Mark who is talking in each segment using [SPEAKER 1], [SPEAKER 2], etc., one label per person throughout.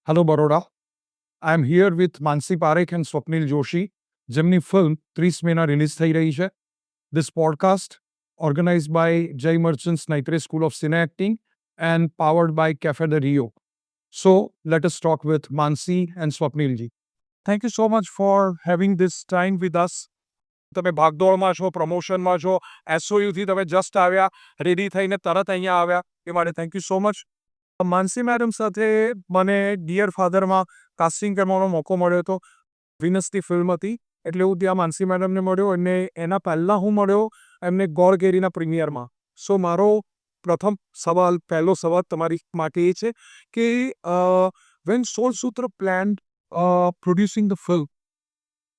[SPEAKER 1] Hello Baroda. I am here with Mansi Parekh and Swapnil Joshi, જેમની film 30 મેના release થઈ રહી છે. This podcast, organized by Jay Merchants Naitre School of Cine Acting and powered by Cafe de Rio. So, let us talk with Mansi and Swapnilji. Thank you so much for having this time with us. તમે ભાગદોડમાં છો, પ્રમોશનમાં છો, એસઓયુથી તમે just આવ્યા, ready થઈને તરત અહીંયા આવ્યા, એ માટે thank you so much. Mansi madam સાથે મને ડિયર ફાધરમાં કાસ્ટિંગ કરવાનો મોકો મળ્યો હતો. વિનસની ફિલ્મ હતી એટલે હું ત્યાં માનસી મેડમને મળ્યો અને એના પહેલાં હું મળ્યો એમને ગોળ કેરીના પ્રીમિયરમાં. સો મારો પહેલો સવાલ તમારી માટે એ છે કે વેન સોળ સૂત્ર plan producing the film,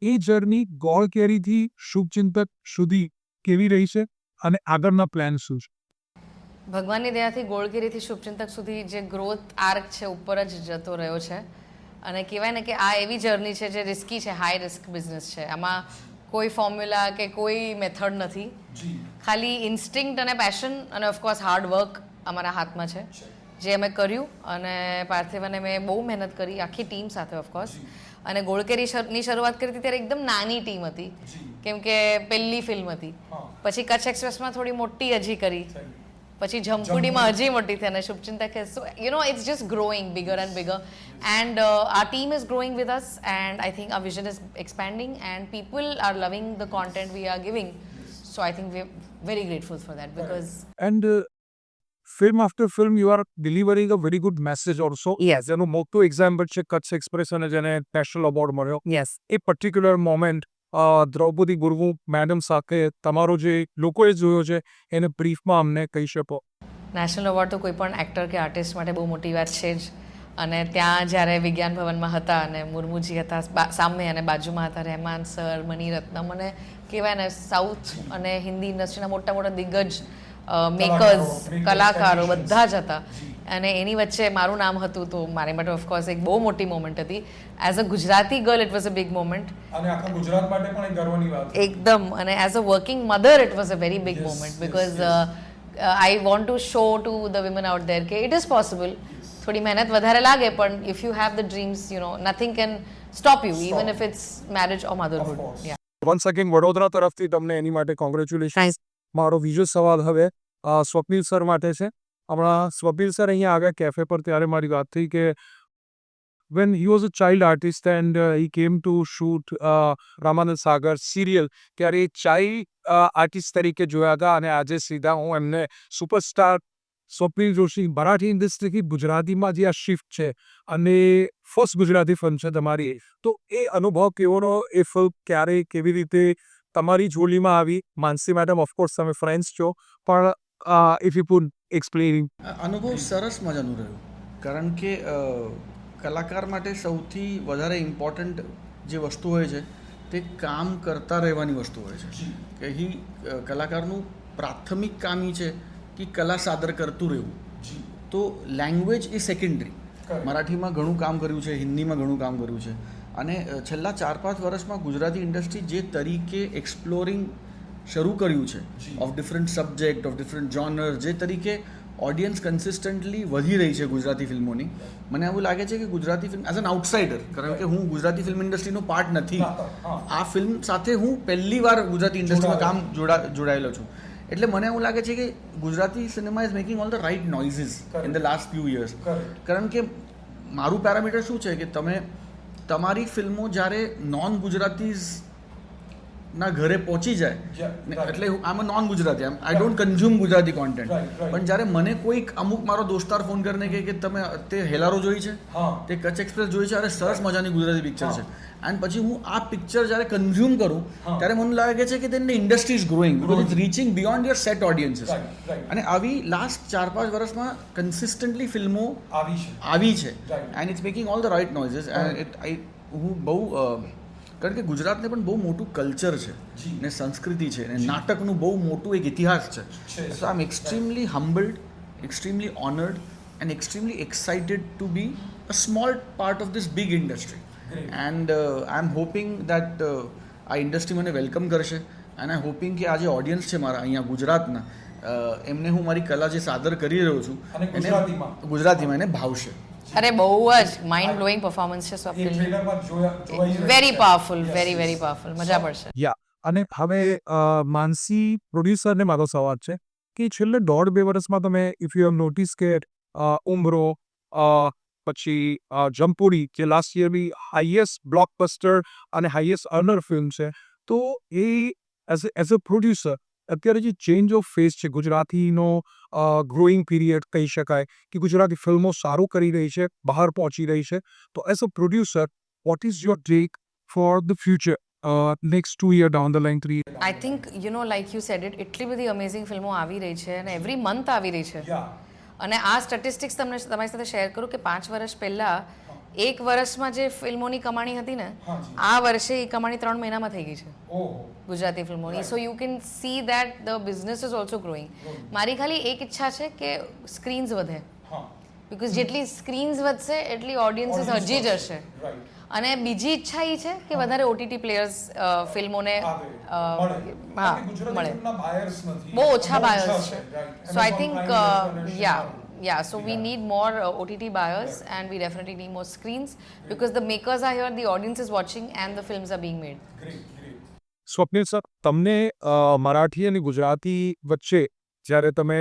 [SPEAKER 1] A journey ગોળ કેરીથી શુભચિંતક સુધી કેવી રહી છે અને આગળના પ્લાન શું છે?
[SPEAKER 2] ભગવાનની દયાથી ગોળગીરીથી શુભચિંતક સુધી જે ગ્રોથ આર્ક છે ઉપર જ જતો રહ્યો છે. અને કહેવાય ને કે આ એવી જર્ની છે જે રિસ્કી છે, હાઈ રિસ્ક બિઝનેસ છે. આમાં કોઈ ફોર્મ્યુલા કે કોઈ મેથડ નથી, ખાલી ઇન્સ્ટિંક્ટ અને પેશન અને ઓફકોર્સ હાર્ડ વર્ક અમારા હાથમાં છે, જે અમે કર્યું. અને પાર્થિવ અને મેં બહુ મહેનત કરી આખી ટીમ સાથે ઓફકોર્સ. અને ગોળકેરીની શરૂઆત કરી હતી ત્યારે એકદમ નાની ટીમ હતી, કેમ કે પહેલી ફિલ્મ હતી. પછી કચ્છ એક્સપ્રેસમાં થોડી મોટી હજી કરી, પછી જમકુડીમાં હજી મોટી થઈ, અને શુભચિંતક so it's just growing bigger and bigger, and our team is growing with us, and I think our vision is expanding and people are loving the content we are giving. So I think we're very grateful for that because
[SPEAKER 1] And film after film you are delivering a very good message also.
[SPEAKER 2] Yes.
[SPEAKER 1] જેનું મોટું example છે Kutch express અને જેને national award મળ્યો.
[SPEAKER 2] yes,
[SPEAKER 1] એ particular moment Draupadi Murmu madam સાથે તમારો જે લોકોએ જોયો છે એને બ્રીફમાં અમને કહી શકો.
[SPEAKER 2] નેશનલ એવોર્ડ તો કોઈ પણ એક્ટર કે આર્ટિસ્ટ માટે બહુ મોટી વાત છે જ. અને ત્યાં જ્યારે વિજ્ઞાન ભવનમાં હતા અને મુર્મુજી હતા સામે અને બાજુમાં હતા રહેમાન સર, મણિરત્નમ, અને કહેવાય ને સાઉથ અને હિન્દી ઇન્ડસ્ટ્રીના મોટા મોટા દિગ્ગજ મેકર્સ, કલાકારો બધા જ હતા. અને એની વચ્ચે મારું નામ હતું, તો મારી માટે ઓફકોર્સ એક બહુ મોટી મોમેન્ટ હતી. As a Gujarati girl it was a big moment,
[SPEAKER 1] અને આખા ગુજરાત માટે પણ એક ગર્વની વાત.
[SPEAKER 2] એકદમ. અને as a working mother it was a very big moment because I want to show to the women out there કે ઇટ ઇઝ પોસિબલ. થોડી મહેનત વધારે લાગે પણ if you have the dreams, nothing can stop you, even if it's marriage or motherhood.
[SPEAKER 1] Once again Vadodara તરફથી તમને એની માટે congratulation. મારો બીજો સવાલ હવે સ્વપ્નિલ સર માટે છે. હમણાં સ્વપ્નિલ સર અહીંયા આવ્યા કેફે પર ત્યારે મારી વાત થઈ કે when he was a child artist and he came to shoot Ramanand Sagar serial, ત્યારે એ ચાઇલ્ડ આર્ટિસ્ટ તરીકે જોયા હતા અને આજે સીધા હું એમને સુપરસ્ટાર સ્વપ્નિલ જોશી મરાઠી ઇન્ડસ્ટ્રીથી ગુજરાતીમાં જે આ શિફ્ટ છે અને ફર્સ્ટ ગુજરાતી ફિલ્મ છે તમારી, તો એ અનુભવ કેવોનો, એ ફિલ્મ ક્યારે કેવી રીતે તમારી જોડીમાં આવી? માનસી મેડમ ઓફકોર્સ તમે ફ્રેન્ડ્સ છો, પણ ઇફ યુ કુડ એક્સપ્લેન.
[SPEAKER 3] અનુભવ સરસ મજાનું રહ્યું, કારણ કે કલાકાર માટે સૌથી વધારે ઇમ્પોર્ટન્ટ જે વસ્તુ હોય છે તે કામ કરતા રહેવાની વસ્તુ હોય છે. કે કલાકારનું પ્રાથમિક કામ એ છે કે કલા સાદર કરતું રહેવું. તો લેંગ્વેજ એ સેકન્ડરી. મરાઠીમાં ઘણું કામ કર્યું છે, હિન્દીમાં ઘણું કામ કર્યું છે, અને છેલ્લા 4-5 વર્ષમાં ગુજરાતી ઇન્ડસ્ટ્રી જે તરીકે એક્સપ્લોરિંગ શરૂ કર્યું છે of different subject, of different genre, જે તરીકે ઓડિયન્સ કન્સિસ્ટન્ટલી વધી રહી છે ગુજરાતી ફિલ્મોની, મને એવું લાગે છે કે Gujarati film as an outsider, કારણ કે હું ગુજરાતી ફિલ્મ ઇન્ડસ્ટ્રીનો પાર્ટ નથી, આ ફિલ્મ સાથે હું પહેલી વાર ગુજરાતી ઇન્ડસ્ટ્રીમાં કામ જોડાયેલો છું, એટલે મને એવું લાગે છે કે Gujarati cinema is making all the right noises in the last few years. કારણ કે મારું પેરામીટર શું છે કે તમે તમારી ફિલ્મો જ્યારે નોન ગુજરાતીઝ ના ઘરે પહોંચી જાય, એટલે આમ non Gujarati, I don't consume Gujarati content, પણ જ્યારે મને કોઈક અમુક મારો દોસ્તાર ફોન કરીને કહે કે તમે તે હેલારો જોઈ છે, તે કચ્છ એક્સપ્રેસ જોઈ છે, અરે સરસ મજાની ગુજરાતી પિક્ચર છે, એન્ડ પછી હું આ પિક્ચર જ્યારે કન્ઝ્યુમ કરું ત્યારે મને લાગે છે કે તેની industry is growing because it's reaching beyond your set audiences. અને આવી લાસ્ટ 4-5 વર્ષમાં કન્સિસ્ટન્ટલી ફિલ્મો આવી છે and it's making all the right noises. હું બહુ, કારણ કે ગુજરાતને પણ બહુ મોટું કલ્ચર છે ને સંસ્કૃતિ છે ને નાટકનું બહુ મોટું એક ઇતિહાસ છે. So I am extremely humbled, extremely honoured and extremely excited to be a small part of this big industry. And I am hoping that આ ઇન્ડસ્ટ્રી મને વેલકમ કરશે, એન્ડ આઈ હોપિંગ કે આ જે ઓડિયન્સ છે મારા અહીંયા ગુજરાતના, એમને હું મારી કલા જે સાદર કરી રહ્યો છું એને ગુજરાતીમાં એને ભાવશે.
[SPEAKER 2] અરે બહુ જ માઇન્ડ બ્લોઈંગ પરફોર્મન્સ છે Swapnil, very powerful, very powerful, મજા પડશે.
[SPEAKER 1] યા અને હવે માનસી પ્રોડ્યુસરને મારો સવાલ છે કે છેલ્લે 1.5-2 વર્ષમાં તમે ઇફ યુ હેવ નોટિસ કે ઉમરો પછી જમપુરી જે લાસ્ટ યરની હાઈએસ્ટ બ્લોકબસ્ટર અને હાઈએસ્ટ અર્નર ફિલ્મ છે, તો એ એઝ અ પ્રોડ્યુસર અત્યારે જે ચેન્જ ઓફ ફેઝ છે ગુજરાતીનો ગ્રોઈંગ પીરિયડ કહી શકાય કે ગુજરાતી ફિલ્મો સારું કરી રહી છે, બહાર પહોંચી રહી છે, તો as a producer what is your take for the future next 2 year down the line, 3 year?
[SPEAKER 2] I think like you said it, એટલી બધી અમેઝિંગ ફિલ્મો આવી રહી છે અને એવરી મંથ આવી રહી છે. અને આ સ્ટેટિસ્ટિક્સ તમને તમારી સાથે શેર કરું કે 5 વર્ષ પહેલાં એક વર્ષમાં જે ફિલ્મોની કમાણી હતી ને, આ વર્ષે એ કમાણી 3 મહિનામાં થઈ ગઈ છે ગુજરાતી ફિલ્મોની. So you can see that the business is also growing. મારી ખાલી એક ઈચ્છા છે કે સ્ક્રીન્સ વધે, બિકોઝ જેટલી સ્ક્રીન્સ વધશે એટલી ઓડિયન્સીસ હજી જ હશે. અને બીજી ઈચ્છા એ છે કે વધારે ઓટીટી પ્લેયર્સ ફિલ્મોને મળે. બહુ ઓછા બાયર્સ છે. So I think so we need more OTT buyers and we definitely need more screens because the makers are here, the audience is watching and the films are being made.
[SPEAKER 1] Swapnil sir, તમને મરાઠી અને ગુજરાતી વચ્ચે જ્યારે તમે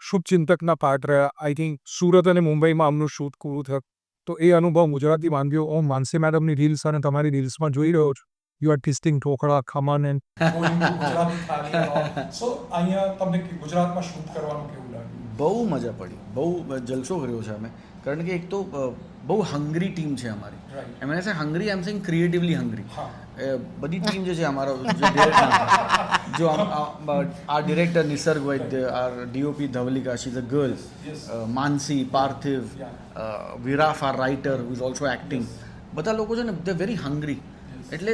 [SPEAKER 1] શુભચિંતકના part રહ્યા, I think Surat અને મુંબઈમાં આમનું shoot પૂરું થયું, તો એ અનુભવ ગુજરાતી વાનગીઓ માનસી મેડમની રીલ્સ અને તમારી રીલ્સમાં જોઈ રહ્યો છું. You are testing dhokla, khaman and so અહીંયા તમને ગુજરાતમાં શૂટ કરવાનું કેવું લાગ્યું?
[SPEAKER 3] બહુ મજા પડી, બહુ જલસો કર્યો છે અમે, કારણ કે એક તો બહુ હંગ્રી ટીમ છે અમારી. Am an hungry, I am saying creatively hungry. બધી ટીમ જે છે અમારો જો આ director Nisarg Vaidya, our DOP Dhavalika, she is a girl, Mansi, Parthiv, Viraf our writer who is also acting, બધા લોકો છે ને દે વેરી હંગ્રી. એટલે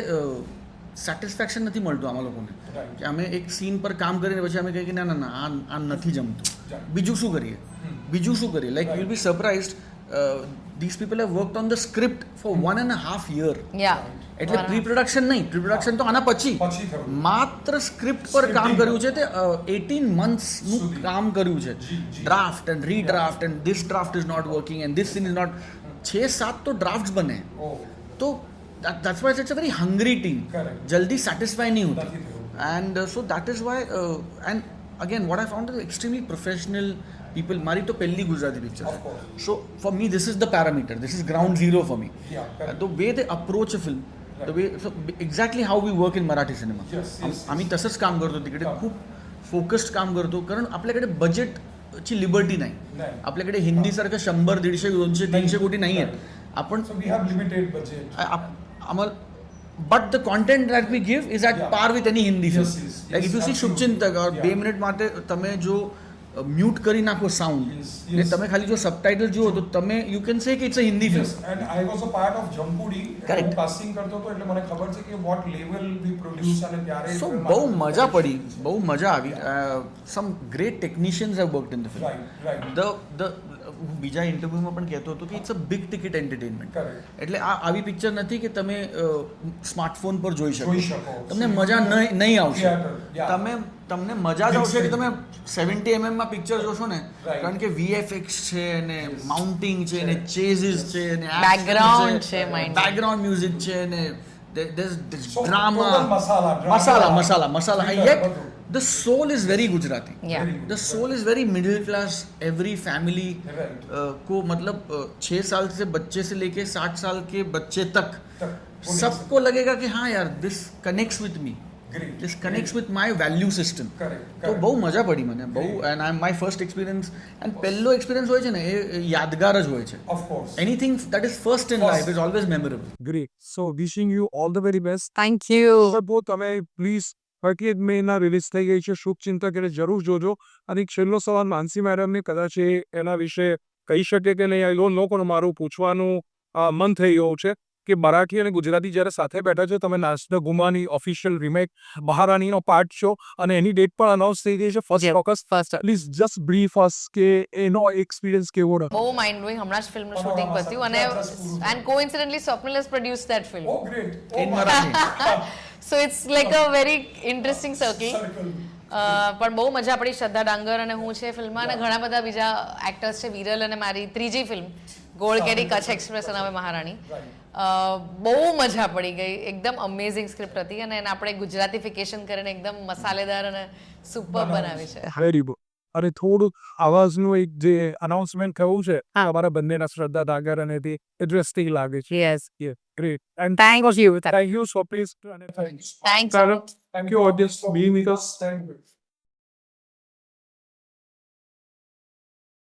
[SPEAKER 3] સેટિસ્ફેક્શન નથી મળતું આમાં લોકોને કે અમે એક સીન પર કામ કરીને પછી અમે કહીએ કે ના ના ના આ નથી જમતું, બીજું શું કરીએ. Like you will be surprised, these people have worked on the script for 1.5 year. એટલે પ્રી પ્રોડક્શન નહીં, પ્રી પ્રોડક્શન તો આના પછી માત્ર સ્ક્રિપ્ટ પર કામ કર્યું છે. તે 18 monthsનું કામ કર્યું છે. Draft and redraft and this draft is not working and this scene is not. 6-7 તો ડ્રાફ્ટ્સ બને. તો that's why it's a very hungry team. જલ્દી સેટિસ્ફાય નહીં હોતી. And so that is why and again what I found is extremely professional people. મારી તો પહેલી Gujarati picture છે. So for me this is the parameter, this is ground zero for me. The way they approach a film, the way, so exactly how we work in Marathi cinema. आम्ही तसंच काम करतो तिकडे, खूप फोकस्ड काम करतो, कारण आपल्याकडे बजेटची लिबर्टी नाही. आपल्याकडे हिंदीसारखं 100, 150, 200, 300 कोटी नाही आहेत. आपण आम्हाला but the content that we give is at par with any Hindi film. Like if you see શુભચિંતક, और 2 મિનિટ માટે તમે જો મ્યુટ કરી નાખો સાઉન્ડ ને તમે ખાલી જો સબટાઇટલ જુઓ તો તમે યુ કેન સે કે it's a Hindi film.
[SPEAKER 1] And I was a part of Jampudi, હું કાસ્ટિંગ કરતો હતો એટલે મને ખબર છે કે વોટ લેવલ વી પ્રોડ્યુસ અને ત્યારે
[SPEAKER 3] સો બહુ મજા પડી, બહુ મજા આવી. Some great technicians have worked in the film. The બીજા ઇન્ટરવ્યુમાં પણ કહેતો હતો કે it's a big ticket entertainment. એટલે આ આવી પિક્ચર નથી કે તમે સ્માર્ટફોન પર જોઈ શકો, તમને મજા નહીં આવશે. તમને મજા જ આવશે કે તમે 70 mm માં પિક્ચર જોશો ને, કારણ કે VFX છે ને માઉન્ટિંગ છે ને ચેઝિસ છે ને
[SPEAKER 2] બેકગ્રાઉન્ડ છે,
[SPEAKER 3] બેકગ્રાઉન્ડ મ્યુઝિક છે ને drama, masala. Yet the soul is very Gujarati. The soul is very middle class. Every family को मतलब 6 साल से बच्चे से लेके 60 साल के बच्चे तक सबको लगेगा कि हाँ यार this connects with me. This connects with my value system. તો બહુ મજા પડી મને, બહુ. And I my first experience, and પહેલો એક્સપિરિયન્સ હોય છે ને એ યાદગાર જ હોય છે. Anything that is first in life is always memorable.
[SPEAKER 1] Great. So wishing you all the very best.
[SPEAKER 2] Thank you.
[SPEAKER 1] બહુ તમે પ્લીઝ 30 મેના રિલીઝ થઈ ગઈ છે શુભચિંતક, એટલે જરૂર જોજો. અને એક છેલ્લો સવાલ માનસી મેડમને, કદાચ એ એના વિશે કહી શકે કે નહીં, આઈ ડોન્ટ નો, પણ મારું પૂછવાનું મન થઈ ગયું છે કે મરાઠી અને ગુજરાતી જ્યારે સાથે બેઠા છે, તમે નાચના ગુમાની ઓફિશિયલ રિમેક મહારાણીનો પાર્ટ છો અને એની ડેટ પણ અનાઉન્સ થઈ ગઈ છે 1 ઓગસ્ટ. પ્લીઝ જસ્ટ બ્રીફ અસ કે એનો એક્સપિરિયન્સ કેવો રહ્યો?
[SPEAKER 2] બહુ માઇન્ડ બ્લોઈંગ. હમણાં જ ફિલ્મનું શૂટિંગ પત્યું અને and coincidentally Swapnil has produced that film.
[SPEAKER 1] Oh great.
[SPEAKER 3] In Marathi.
[SPEAKER 2] So it's like a very interesting circle. પણ બહુ મજા પડી. શ્રદ્ધા ડાંગર અને હું છે ફિલ્મમાં, અને ઘણા બધા બીજા એક્ટર્સ છે. વિરલ અને મારી ત્રીજી ફિલ્મ, ગોળ કેરી કચ્છ એક્સપ્રેસ અને હવે મહારાણી બહુ મજા પડી ગઈ, એકદમ અમેઝિંગ સ્ક્રિપ્ટ હતી અને એને આપણે ગુજરાતીફિકેશન કરીને એકદમ મસાલેદાર અને સુપર બનાવી છે.
[SPEAKER 1] Very good. અને થોડું આવાજનું એક જે અનાઉન્સમેન્ટ થયું છે તમારા બંનેના શ્રદ્ધા દાગર અને તે ઇન્ટરેસ્ટિંગ લાગે છે.
[SPEAKER 4] Yes.
[SPEAKER 1] Great. And
[SPEAKER 4] Thank you.
[SPEAKER 1] Thank you Swapnil અને thanks.
[SPEAKER 2] Thanks.
[SPEAKER 1] Thank you audience for being with us. Thank you.